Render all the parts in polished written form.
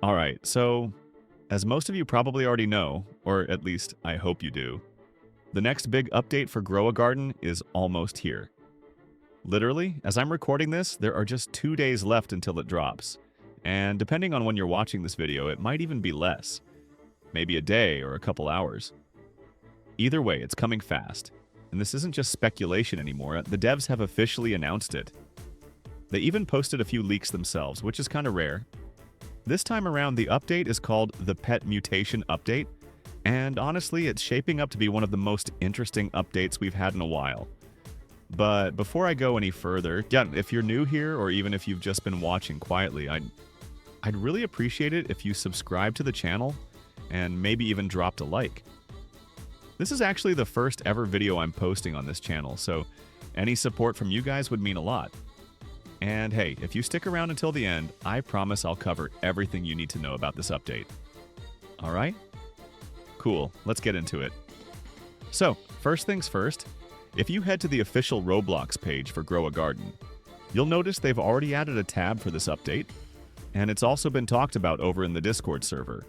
Alright, so as most of you probably already know, or at least I hope you do, the next big update for Grow a Garden is almost here. Literally, as I'm recording this, there are just 2 days left until it drops. And depending on when you're watching this video, it might even be less. Maybe a day or a couple hours. Either way, it's coming fast. And this isn't just speculation anymore, the devs have officially announced it. They even posted a few leaks themselves, which is kind of rare. This time around, the update is called the Pet Mutation Update, and honestly, it's shaping up to be one of the most interesting updates we've had in a while. But before I go any further, yeah, if you're new here, or even if you've just been watching quietly, I'd really appreciate it if you subscribe to the channel, and maybe even dropped a like. This is actually the first ever video I'm posting on this channel, so any support from you guys would mean a lot. And hey, if you stick around until the end, I promise I'll cover everything you need to know about this update. Alright? Cool, let's get into it. So, first things first, if you head to the official Roblox page for Grow a Garden, you'll notice they've already added a tab for this update, and it's also been talked about over in the Discord server.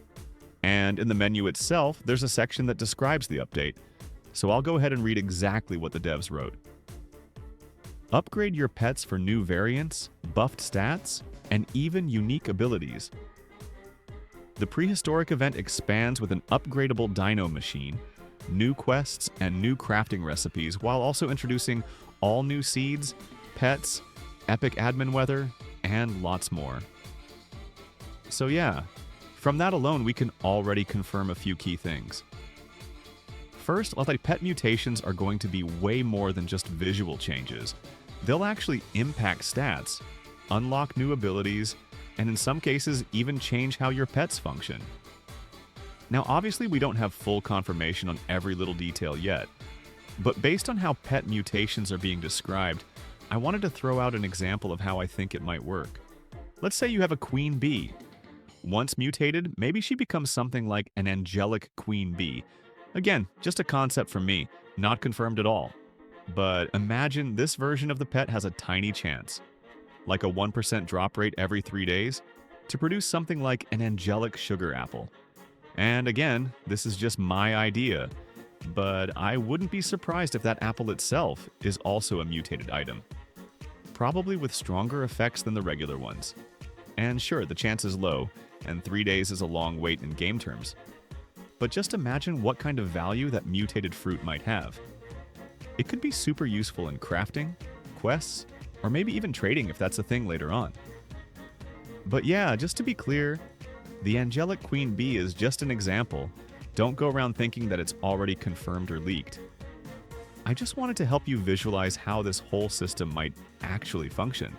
And in the menu itself, there's a section that describes the update, so I'll go ahead and read exactly what the devs wrote. Upgrade your pets for new variants, buffed stats, and even unique abilities. The prehistoric event expands with an upgradable dino machine, new quests, and new crafting recipes, while also introducing all new seeds, pets, epic admin weather, and lots more. So yeah, from that alone, we can already confirm a few key things. First, pet mutations are going to be way more than just visual changes. They'll actually impact stats, unlock new abilities, and in some cases even change how your pets function. Now obviously we don't have full confirmation on every little detail yet, but based on how pet mutations are being described, I wanted to throw out an example of how I think it might work. Let's say you have a queen bee. Once mutated, maybe she becomes something like an angelic queen bee. Again, just a concept from me, not confirmed at all. But imagine this version of the pet has a tiny chance, like a 1% drop rate every 3 days, to produce something like an angelic sugar apple. And again, this is just my idea, but I wouldn't be surprised if that apple itself is also a mutated item. Probably with stronger effects than the regular ones. And sure, the chance is low, and 3 days is a long wait in game terms. But just imagine what kind of value that mutated fruit might have. It could be super useful in crafting, quests, or maybe even trading if that's a thing later on. But yeah, just to be clear, the angelic queen bee is just an example. Don't go around thinking that it's already confirmed or leaked. I just wanted to help you visualize how this whole system might actually function.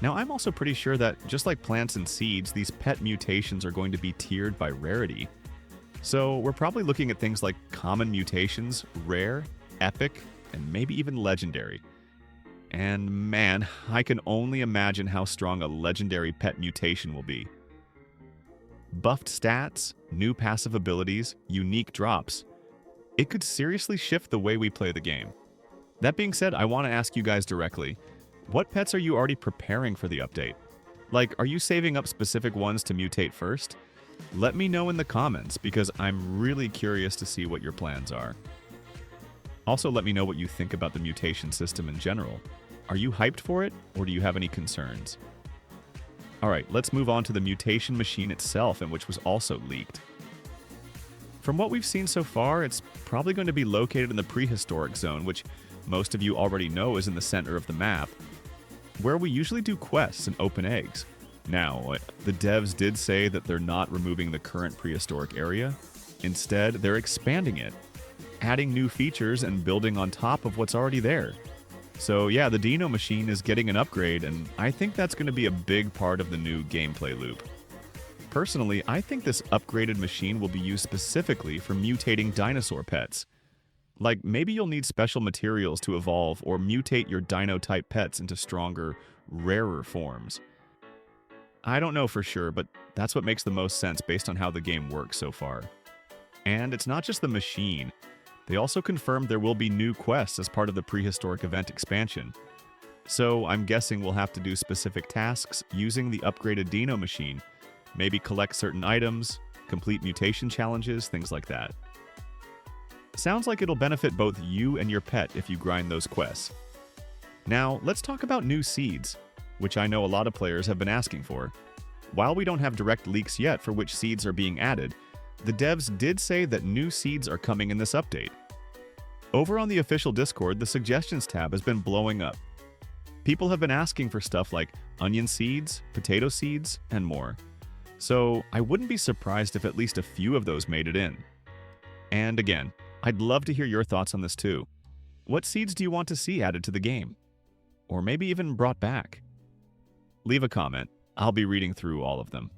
Now, I'm also pretty sure that, just like plants and seeds, these pet mutations are going to be tiered by rarity. So we're probably looking at things like common mutations, rare, epic, and maybe even legendary. And man, I can only imagine how strong a legendary pet mutation will be. Buffed stats, new passive abilities, unique drops. It could seriously shift the way we play the game. That being said, I want to ask you guys directly, what pets are you already preparing for the update? Like, are you saving up specific ones to mutate first? Let me know in the comments, because I'm really curious to see what your plans are. Also, let me know what you think about the mutation system in general. Are you hyped for it, or do you have any concerns? Alright, let's move on to the mutation machine itself, and which was also leaked. From what we've seen so far, it's probably going to be located in the prehistoric zone, which most of you already know is in the center of the map, where we usually do quests and open eggs. Now, the devs did say that they're not removing the current prehistoric area. Instead, they're expanding it, adding new features and building on top of what's already there. So yeah, the Dino machine is getting an upgrade, and I think that's going to be a big part of the new gameplay loop. Personally, I think this upgraded machine will be used specifically for mutating dinosaur pets. Like, maybe you'll need special materials to evolve or mutate your dino-type pets into stronger, rarer forms. I don't know for sure, but that's what makes the most sense based on how the game works so far. And it's not just the machine. They also confirmed there will be new quests as part of the prehistoric event expansion. So I'm guessing we'll have to do specific tasks using the upgraded Dino machine, maybe collect certain items, complete mutation challenges, things like that. Sounds like it'll benefit both you and your pet if you grind those quests. Now, let's talk about new seeds, which I know a lot of players have been asking for. While we don't have direct leaks yet for which seeds are being added, the devs did say that new seeds are coming in this update. Over on the official Discord, the suggestions tab has been blowing up. People have been asking for stuff like onion seeds, potato seeds, and more. So I wouldn't be surprised if at least a few of those made it in. And again, I'd love to hear your thoughts on this too. What seeds do you want to see added to the game? Or maybe even brought back? Leave a comment. I'll be reading through all of them.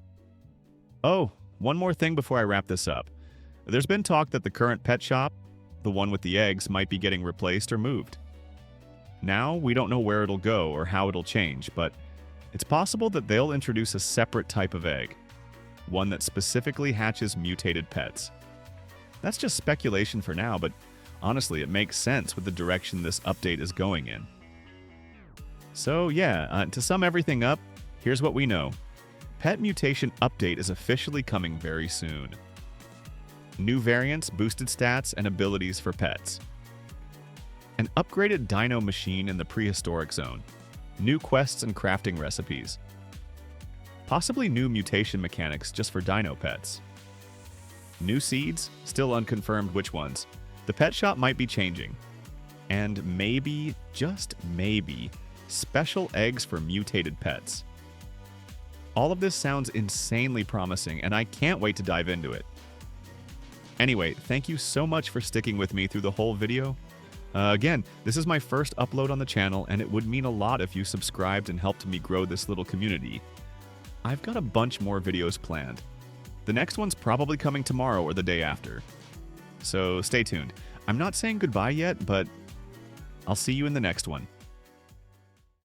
Oh, one more thing before I wrap this up. There's been talk that the current pet shop, the one with the eggs, might be getting replaced or moved. Now, we don't know where it'll go or how it'll change, but it's possible that they'll introduce a separate type of egg, one that specifically hatches mutated pets. That's just speculation for now, but honestly, it makes sense with the direction this update is going in. So yeah, to sum everything up, here's what we know. Pet Mutation update is officially coming very soon. New variants, boosted stats, and abilities for pets. An upgraded dino machine in the prehistoric zone. New quests and crafting recipes. Possibly new mutation mechanics just for dino pets. New seeds, still unconfirmed which ones. The pet shop might be changing. And maybe, just maybe, special eggs for mutated pets. All of this sounds insanely promising, and I can't wait to dive into it. Anyway, thank you so much for sticking with me through the whole video. Again, this is my first upload on the channel, and it would mean a lot if you subscribed and helped me grow this little community. I've got a bunch more videos planned. The next one's probably coming tomorrow or the day after. So stay tuned. I'm not saying goodbye yet, but I'll see you in the next one.